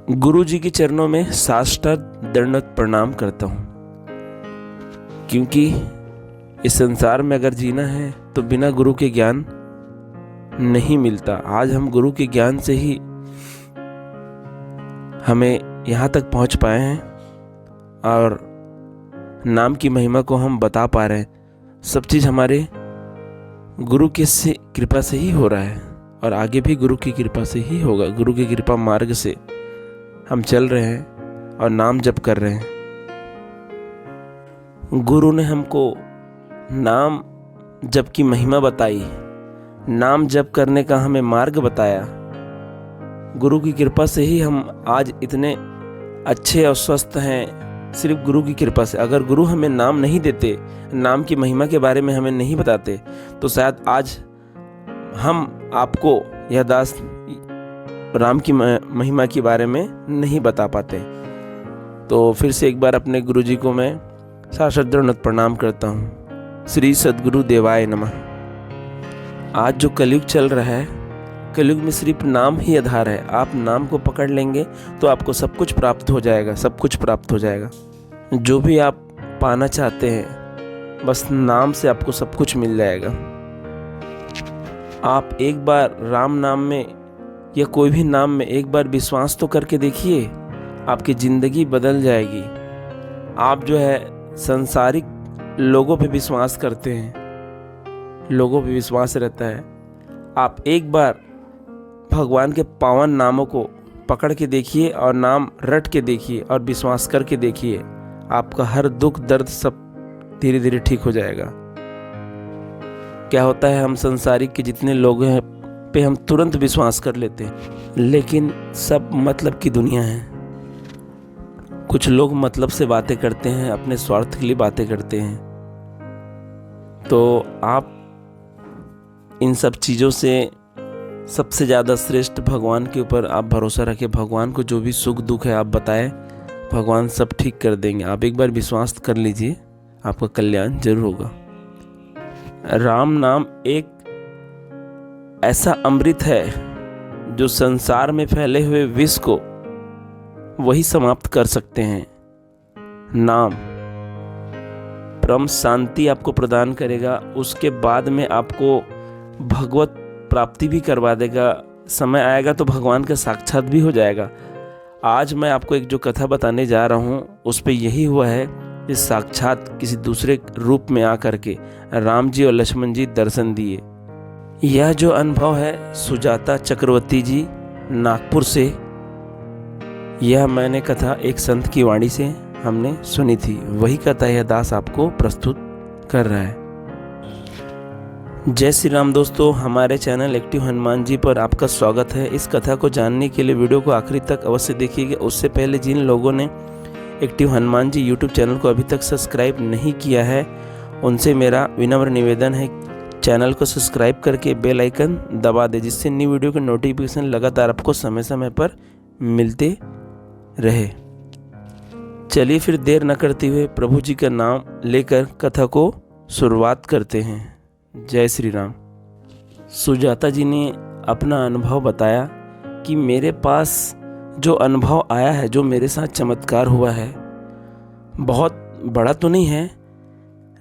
गुरु जी के चरणों में साष्टांग दंडवत प्रणाम करता हूँ, क्योंकि इस संसार में अगर जीना है तो बिना गुरु के ज्ञान नहीं मिलता। आज हम गुरु के ज्ञान से ही हमें यहाँ तक पहुँच पाए हैं और नाम की महिमा को हम बता पा रहे हैं। सब चीज़ हमारे गुरु के कृपा से ही हो रहा है और आगे भी गुरु की कृपा से ही होगा। गुरु की कृपा मार्ग से हम चल रहे हैं और नाम जप कर रहे हैं। गुरु ने हमको नाम जप की महिमा बताई, नाम जप करने का हमें मार्ग बताया। गुरु की कृपा से ही हम आज इतने अच्छे और स्वस्थ हैं, सिर्फ गुरु की कृपा से। अगर गुरु हमें नाम नहीं देते, नाम की महिमा के बारे में हमें नहीं बताते, तो शायद आज हम आपको यह दास राम की महिमा के बारे में नहीं बता पाते। तो फिर से एक बार अपने गुरु जी को मैं साष्टांग दंडवत प्रणाम करता हूँ। श्री सद्गुरु देवाय नमः। आज जो कलयुग चल रहा है, कलयुग में सिर्फ नाम ही आधार है। आप नाम को पकड़ लेंगे तो आपको सब कुछ प्राप्त हो जाएगा, सब कुछ प्राप्त हो जाएगा। जो भी आप पाना चाहते हैं, बस नाम से आपको सब कुछ मिल जाएगा। आप एक बार राम नाम में या कोई भी नाम में एक बार विश्वास तो करके देखिए, आपकी ज़िंदगी बदल जाएगी। आप जो है सांसारिक लोगों पे विश्वास करते हैं, लोगों पे विश्वास रहता है। आप एक बार भगवान के पावन नामों को पकड़ के देखिए और नाम रट के देखिए और विश्वास करके देखिए, आपका हर दुख दर्द सब धीरे धीरे ठीक हो जाएगा। क्या होता है, हम संसारिक के जितने लोग हैं पे हम तुरंत विश्वास कर लेते हैं, लेकिन सब मतलब की दुनिया है। कुछ लोग मतलब से बातें करते हैं, अपने स्वार्थ के लिए बातें करते हैं। तो आप इन सब चीज़ों से सबसे ज़्यादा श्रेष्ठ भगवान के ऊपर आप भरोसा रखें। भगवान को जो भी सुख दुख है आप बताएं, भगवान सब ठीक कर देंगे। आप एक बार विश्वास कर लीजिए, आपका कल्याण जरूर होगा। राम नाम एक ऐसा अमृत है जो संसार में फैले हुए विष को वही समाप्त कर सकते हैं। नाम परम शांति आपको प्रदान करेगा, उसके बाद में आपको भगवत प्राप्ति भी करवा देगा। समय आएगा तो भगवान का साक्षात भी हो जाएगा। आज मैं आपको एक जो कथा बताने जा रहा हूँ उस पे यही हुआ है कि साक्षात किसी दूसरे रूप में आकर के राम जी और लक्ष्मण जी दर्शन दिए। यह जो अनुभव है सुजाता चक्रवर्ती जी नागपुर से, यह मैंने कथा एक संत की वाणी से हमने सुनी थी, वही कथा यह दास आपको प्रस्तुत कर रहा है। जय श्री राम दोस्तों, हमारे चैनल एक्टिव हनुमान जी पर आपका स्वागत है। इस कथा को जानने के लिए वीडियो को आखिरी तक अवश्य देखिएगा। उससे पहले जिन लोगों ने active Hanuman ji YouTube channel को अभी तक सब्सक्राइब नहीं किया है, उनसे मेरा विनम्र निवेदन है, चैनल को सब्सक्राइब करके बेल आइकन दबा दे, जिससे नई वीडियो के नोटिफिकेशन लगातार आपको समय समय पर मिलते रहे। चलिए फिर देर न करते हुए प्रभु जी का नाम लेकर कथा को शुरुआत करते हैं। जय श्री राम। सुजाता जी ने अपना अनुभव बताया कि मेरे पास जो अनुभव आया है, जो मेरे साथ चमत्कार हुआ है, बहुत बड़ा तो नहीं है,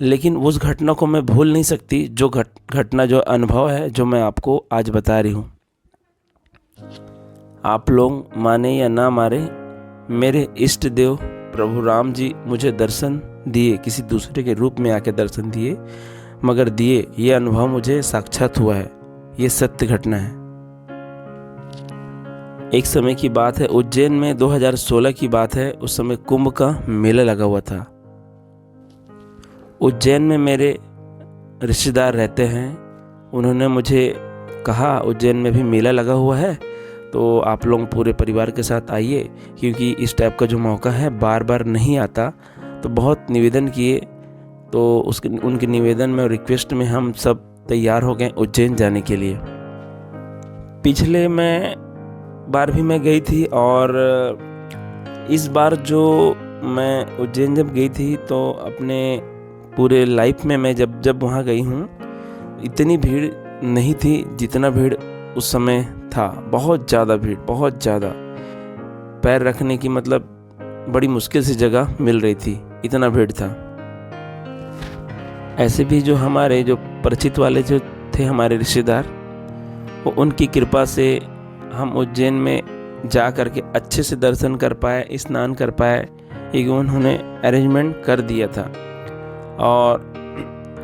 लेकिन उस घटना को मैं भूल नहीं सकती। जो घटना जो अनुभव है जो मैं आपको आज बता रही हूँ। आप लोग माने या ना माने, मेरे इष्ट देव प्रभु राम जी मुझे दर्शन दिए, किसी दूसरे के रूप में आके दर्शन दिए, मगर दिए। ये अनुभव मुझे साक्षात हुआ है, ये सत्य घटना है। एक समय की बात है, उज्जैन में 2016 की बात है। उस समय कुंभ का मेला लगा हुआ था। उज्जैन में मेरे रिश्तेदार रहते हैं, उन्होंने मुझे कहा उज्जैन में भी मेला लगा हुआ है, तो आप लोग पूरे परिवार के साथ आइए, क्योंकि इस टाइप का जो मौका है बार बार नहीं आता। तो बहुत निवेदन किए, तो उनके निवेदन में और रिक्वेस्ट में हम सब तैयार हो गए उज्जैन जाने के लिए। पिछले बार भी मैं गई थी, और इस बार जो मैं उज्जैन जब गई थी तो अपने पूरे लाइफ में मैं जब वहाँ गई हूँ, इतनी भीड़ नहीं थी जितना भीड़ उस समय था। बहुत ज़्यादा भीड़, बहुत ज़्यादा। पैर रखने की मतलब बड़ी मुश्किल से जगह मिल रही थी, इतना भीड़ था। ऐसे भी जो हमारे जो परिचित वाले जो थे हमारे रिश्तेदार, वो उनकी कृपा से हम उज्जैन में जा कर के अच्छे से दर्शन कर पाए, स्नान कर पाए, एक उन्होंने अरेंजमेंट कर दिया था और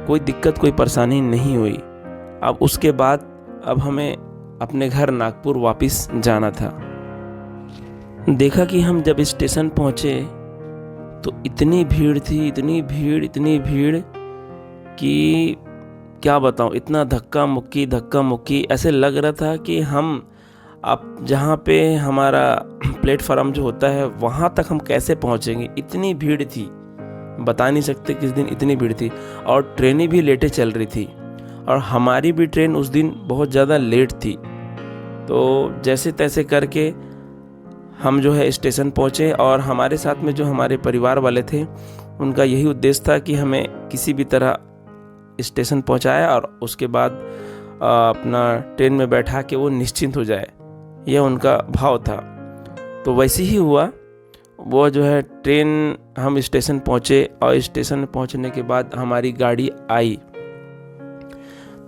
कोई दिक्कत कोई परेशानी नहीं हुई। अब उसके बाद अब हमें अपने घर नागपुर वापस जाना था। देखा कि हम जब स्टेशन पहुँचे तो इतनी भीड़ थी, इतनी भीड़ कि क्या बताऊँ, इतना धक्का मुक्की ऐसे लग रहा था कि हम अब जहाँ पे हमारा प्लेटफार्म जो होता है वहाँ तक हम कैसे पहुँचेंगे। इतनी भीड़ थी, बता नहीं सकते किस दिन इतनी भीड़ थी। और ट्रेनें भी लेटे चल रही थी और हमारी भी ट्रेन उस दिन बहुत ज़्यादा लेट थी। तो जैसे तैसे करके हम जो है स्टेशन पहुँचे और हमारे साथ में जो हमारे परिवार वाले थे उनका यही उद्देश्य था कि हमें किसी भी तरह स्टेशन पहुँचाया और उसके बाद अपना ट्रेन में बैठा के वो निश्चिंत हो जाए, यह उनका भाव था। तो वैसे ही हुआ। वो जो है ट्रेन, हम स्टेशन पहुँचे और स्टेशन पहुँचने के बाद हमारी गाड़ी आई।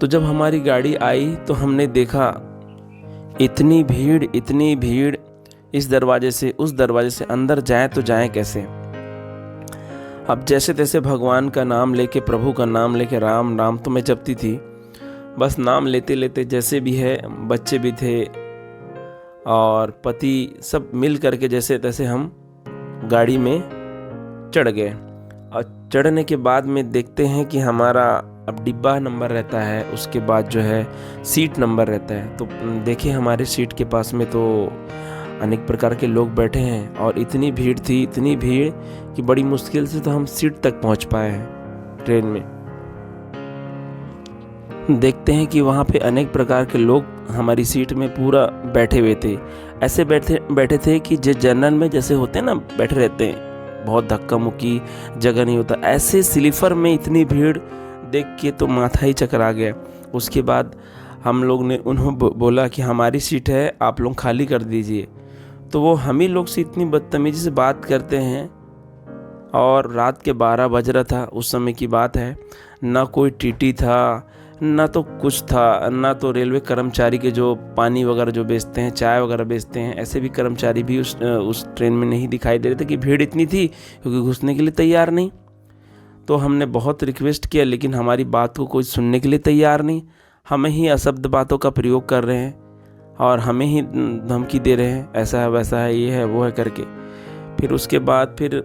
तो जब हमारी गाड़ी आई तो हमने देखा इतनी भीड़, इस दरवाजे से उस दरवाजे से अंदर जाएं तो जाएं कैसे। अब जैसे तैसे भगवान का नाम लेके, प्रभु का नाम लेके, राम नाम तो मैं जपती थी, बस नाम लेते लेते जैसे भी है, बच्चे भी थे और पति सब मिल करके जैसे तैसे हम गाड़ी में चढ़ गए। और चढ़ने के बाद में देखते हैं कि हमारा अब डिब्बा नंबर रहता है, उसके बाद जो है सीट नंबर रहता है। तो देखिए हमारे सीट के पास में तो अनेक प्रकार के लोग बैठे हैं और इतनी भीड़ थी कि बड़ी मुश्किल से तो हम सीट तक पहुंच पाए हैं ट्रेन में। देखते हैं कि वहाँ पे अनेक प्रकार के लोग हमारी सीट में पूरा बैठे हुए थे। ऐसे बैठे थे कि जो जनरल में जैसे होते हैं ना, बैठे रहते हैं, बहुत धक्का मुक्की, जगह नहीं होता। ऐसे स्लीपर में इतनी भीड़ देख के तो माथा ही चकरा गया। उसके बाद हम लोग ने उन्हें बोला कि हमारी सीट है, आप लोग खाली कर दीजिए। तो वो हम ही लोग से इतनी बदतमीजी से बात करते हैं। और रात के 12 बज रहा था, उस समय की बात है। ना कोई टीटी था, ना तो कुछ था, ना तो रेलवे कर्मचारी के जो पानी वगैरह जो बेचते हैं, चाय वगैरह बेचते हैं, ऐसे भी कर्मचारी भी उस ट्रेन में नहीं दिखाई दे रहे थे कि भीड़ इतनी थी, क्योंकि घुसने के लिए तैयार नहीं। तो हमने बहुत रिक्वेस्ट किया, लेकिन हमारी बात को कोई सुनने के लिए तैयार नहीं। हमें ही अशब्द बातों का प्रयोग कर रहे हैं और हमें ही धमकी दे रहे हैं, ऐसा है वैसा है, ये है वो है करके। फिर उसके बाद फिर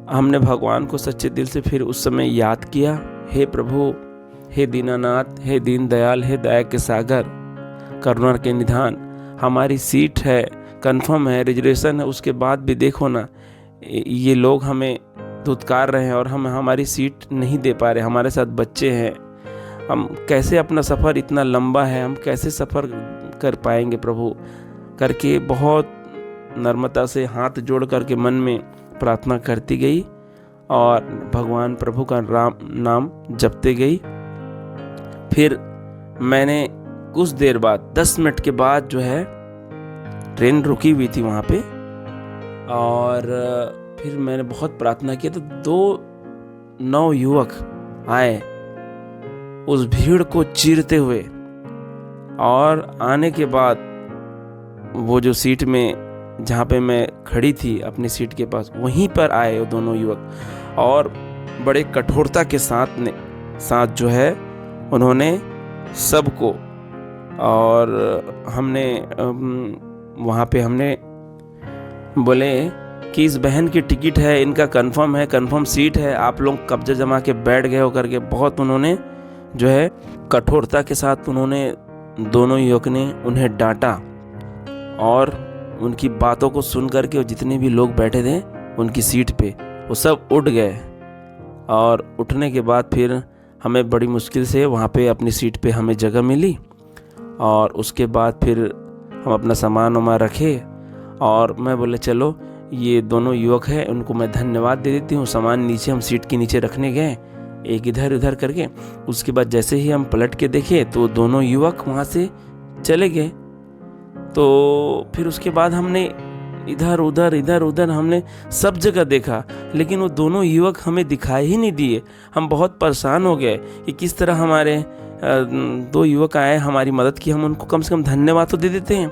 हमने भगवान को सच्चे दिल से फिर उस समय याद किया, हे प्रभु, हे दीनानाथ, हे दीन दयाल, हे दया के सागर, करुणा के निधान, हमारी सीट है, कंफर्म है, रिजर्वेशन है, उसके बाद भी देखो ना ये लोग हमें धुतकार रहे हैं और हम हमारी सीट नहीं दे पा रहे। हमारे साथ बच्चे हैं, हम कैसे, अपना सफ़र इतना लंबा है, हम कैसे सफ़र कर पाएंगे प्रभु करके बहुत नम्रता से हाथ जोड़ करके मन में प्रार्थना करती गई और भगवान प्रभु का नाम जपते गई। फिर मैंने कुछ देर बाद 10 मिनट के बाद जो है ट्रेन रुकी हुई थी वहाँ पे, और फिर मैंने बहुत प्रार्थना की तो 2 नवयुवक आए उस भीड़ को चीरते हुए, और आने के बाद वो जो सीट में जहाँ पे मैं खड़ी थी अपनी सीट के पास, वहीं पर आए वो दोनों युवक और बड़े कठोरता के साथ जो है उन्होंने सबको, और हमने वहाँ पे हमने बोले कि इस बहन की टिकट है, इनका कंफर्म है, कंफर्म सीट है, आप लोग कब्जा जमा के बैठ गए हो करके बहुत उन्होंने जो है कठोरता के साथ उन्होंने, दोनों युवक ने उन्हें डांटा। और उनकी बातों को सुन करके जितने भी लोग बैठे थे उनकी सीट पे, वो सब उठ गए। और उठने के बाद फिर हमें बड़ी मुश्किल से वहाँ पे अपनी सीट पे हमें जगह मिली, और उसके बाद फिर हम अपना सामान वामान रखे और मैं बोले चलो ये दोनों युवक हैं, उनको मैं धन्यवाद दे देती हूँ। सामान नीचे हम सीट के नीचे रखने गए, एक इधर उधर करके। उसके बाद जैसे ही हम पलट के देखे तो दोनों युवक वहाँ से चले गए। तो फिर उसके बाद हमने इधर उधर हमने सब जगह देखा, लेकिन वो दोनों युवक हमें दिखाई ही नहीं दिए। हम बहुत परेशान हो गए कि किस तरह हमारे दो युवक आए, हमारी मदद की, हम उनको कम से कम धन्यवाद तो दे देते हैं।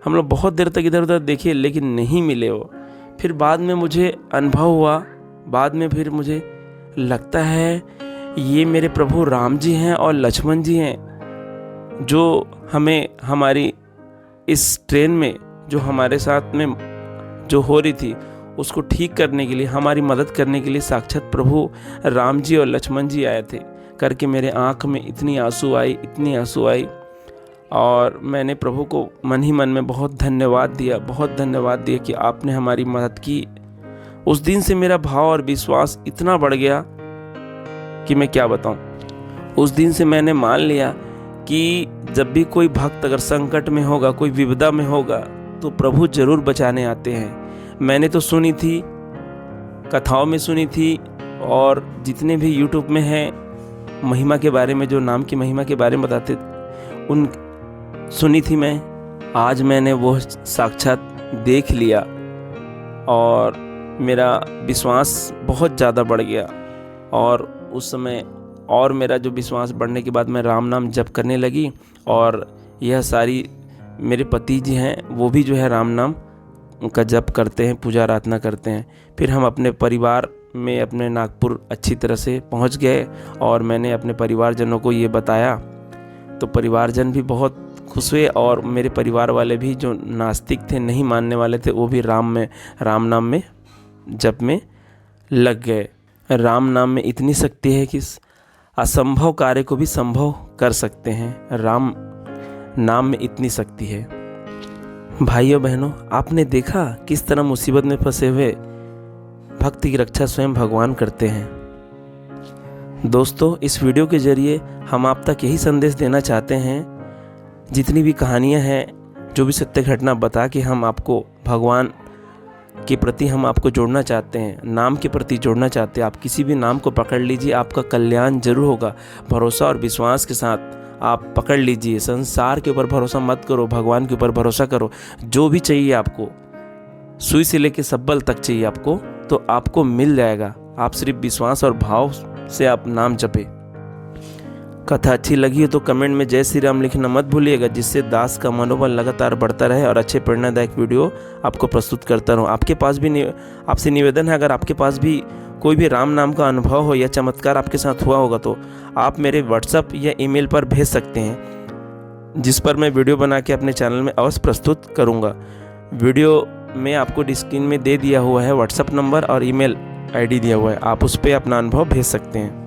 हम लोग बहुत देर तक इधर उधर देखे, लेकिन नहीं मिले वो। फिर बाद में मुझे अनुभव हुआ, बाद में फिर मुझे लगता है ये मेरे प्रभु राम जी हैं और लक्ष्मण जी हैं, जो हमें हमारी इस ट्रेन में जो हमारे साथ में जो हो रही थी उसको ठीक करने के लिए, हमारी मदद करने के लिए साक्षात प्रभु राम जी और लक्ष्मण जी आए थे। करके मेरे आँख में इतनी आंसू आई और मैंने प्रभु को मन ही मन में बहुत धन्यवाद दिया कि आपने हमारी मदद की। उस दिन से मेरा भाव और विश्वास इतना बढ़ गया कि मैं क्या बताऊं। उस दिन से मैंने मान लिया कि जब भी कोई भक्त अगर संकट में होगा, कोई विपदा में होगा, तो प्रभु जरूर बचाने आते हैं। मैंने तो सुनी थी, कथाओं में सुनी थी, और जितने भी यूट्यूब में हैं महिमा के बारे में, जो नाम की महिमा के बारे में बताते, उन सुनी थी मैं। आज मैंने वो साक्षात देख लिया और मेरा विश्वास बहुत ज़्यादा बढ़ गया। और उस समय और मेरा जो विश्वास बढ़ने के बाद मैं राम नाम जप करने लगी। और यह सारी मेरे पति जी हैं, वो भी जो है राम नाम का जप करते हैं, पूजा आराधना करते हैं। फिर हम अपने परिवार में अपने नागपुर अच्छी तरह से पहुंच गए और मैंने अपने परिवारजनों को ये बताया, तो परिवारजन भी बहुत खुश हुए। और मेरे परिवार वाले भी जो नास्तिक थे, नहीं मानने वाले थे, वो भी राम नाम में जप में लग गए। राम नाम में इतनी शक्ति है कि असंभव कार्य को भी संभव कर सकते हैं। राम नाम में इतनी शक्ति है। भाइयों बहनों, आपने देखा किस तरह मुसीबत में फंसे हुए भक्त की रक्षा स्वयं भगवान करते हैं। दोस्तों, इस वीडियो के जरिए हम आप तक यही संदेश देना चाहते हैं, जितनी भी कहानियां हैं, जो भी सत्य घटना बता के हम आपको भगवान के प्रति हम आपको जोड़ना चाहते हैं, नाम के प्रति जोड़ना चाहते हैं। आप किसी भी नाम को पकड़ लीजिए, आपका कल्याण जरूर होगा। भरोसा और विश्वास के साथ आप पकड़ लीजिए। संसार के ऊपर भरोसा मत करो, भगवान के ऊपर भरोसा करो। जो भी चाहिए आपको, सुई से लेके सब्बल तक चाहिए आपको, तो आपको मिल जाएगा। आप सिर्फ विश्वास और भाव से आप नाम जपे। कथा अच्छी लगी हो तो कमेंट में जय श्री राम लिखना मत भूलिएगा, जिससे दास का मनोबल लगातार बढ़ता रहे और अच्छे प्रेरणादायक वीडियो आपको प्रस्तुत करता रहूं। आपके पास भी आपसे निवेदन है, अगर आपके पास भी कोई भी राम नाम का अनुभव हो या चमत्कार आपके साथ हुआ होगा, तो आप मेरे व्हाट्सएप या ईमेल पर भेज सकते हैं, जिस पर मैं वीडियो बना के अपने चैनल में अवश्य प्रस्तुत करूँगा। वीडियो में आपको स्क्रीन में दे दिया हुआ है व्हाट्सएप नंबर और ईमेल आईडी दिया हुआ है, आप उस पर अपना अनुभव भेज सकते हैं।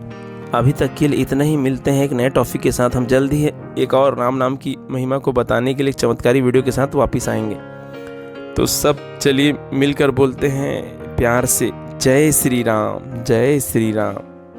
अभी तक के लिए इतना ही। मिलते हैं एक नए टॉपिक के साथ। हम जल्द ही एक और राम नाम की महिमा को बताने के लिए चमत्कारी वीडियो के साथ वापस आएंगे। तो सब चलिए मिलकर बोलते हैं प्यार से, जय श्री राम, जय श्री राम।